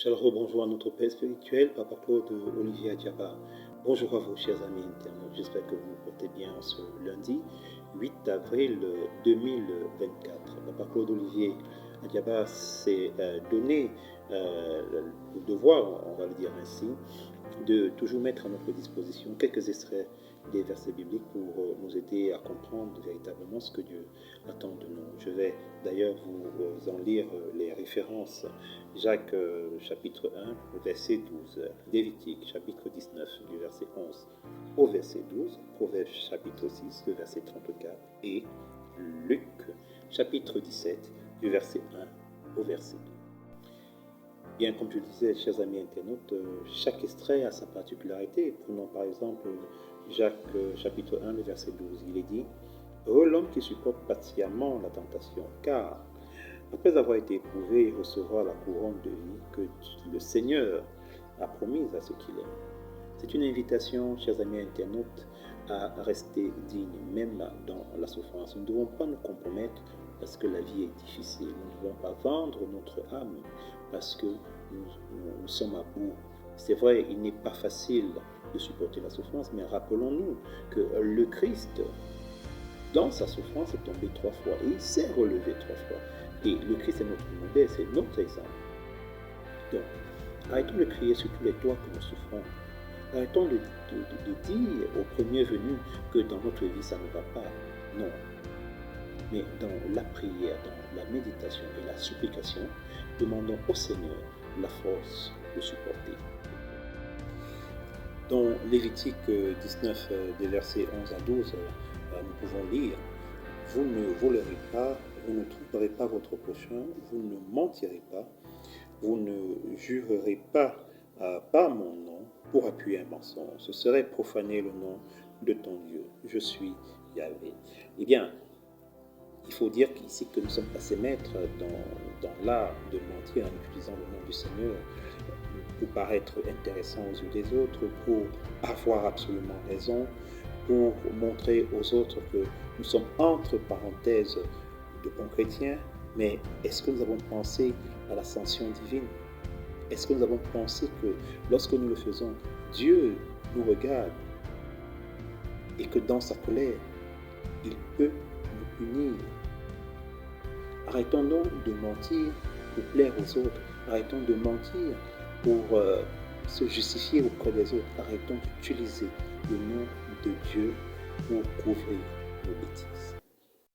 Chaleureux bonjour à notre Père spirituel, Papa Claude Olivier Adjaba. Bonjour à vous, chers amis internautes. J'espère que vous vous portez bien ce lundi 8 avril 2024. Papa Claude Olivier Adjaba s'est donné le devoir, on va le dire ainsi, de toujours mettre à notre disposition quelques extraits des versets bibliques pour nous aider à comprendre véritablement ce que Dieu attend de nous. Je vais d'ailleurs vous en lire les références. Jacques chapitre 1, verset 12, Lévitique chapitre 19, du verset 11 au verset 12, Proverbes chapitre 6, le verset 34 et Luc chapitre 17, du verset 1 au verset 2. Bien, comme je le disais, chers amis internautes, chaque extrait a sa particularité. Prenons par exemple Jacques chapitre 1, le verset 12. Il est dit « Heureux l'homme qui supporte patiemment la tentation, car après avoir été éprouvé, il recevra la couronne de vie que le Seigneur a promise à ceux qu'il aime. » C'est une invitation, chers amis internautes, à rester digne, même dans la souffrance. Nous ne devons pas nous compromettre parce que la vie est difficile. Nous ne devons pas vendre notre âme parce que nous sommes à bout. C'est vrai, il n'est pas facile de supporter la souffrance, mais rappelons-nous que le Christ, dans sa souffrance, est tombé 3 fois et il s'est relevé 3 fois. Et le Christ est notre modèle, c'est notre exemple. Donc, arrêtons de crier sur tous les toits que nous souffrons. Arrêtons de dire au premier venu que dans notre vie, ça ne va pas. Non. Mais dans la prière, dans la méditation et la supplication, demandons au Seigneur la force de supporter. Dans Lévitique 19, des versets 11 à 12, nous pouvons lire « Vous ne volerez pas, vous ne tromperez pas votre prochain, vous ne mentirez pas, vous ne jurerez pas par mon nom pour appuyer un mensonge. Ce serait profaner le nom de ton Dieu. Je suis Yahvé. » Eh bien, il faut dire ici que nous sommes passés maîtres dans l'art de mentir en utilisant le nom du Seigneur pour paraître intéressants aux yeux des autres, pour avoir absolument raison, pour montrer aux autres que nous sommes entre parenthèses de bons chrétiens. Mais est-ce que nous avons pensé à l'ascension divine? Est-ce que nous avons pensé que lorsque nous le faisons, Dieu nous regarde et que dans sa colère, il peut nous punir? Arrêtons donc de mentir pour plaire aux autres. Arrêtons de mentir pour se justifier auprès des autres. Arrêtons d'utiliser le nom de Dieu pour couvrir nos bêtises.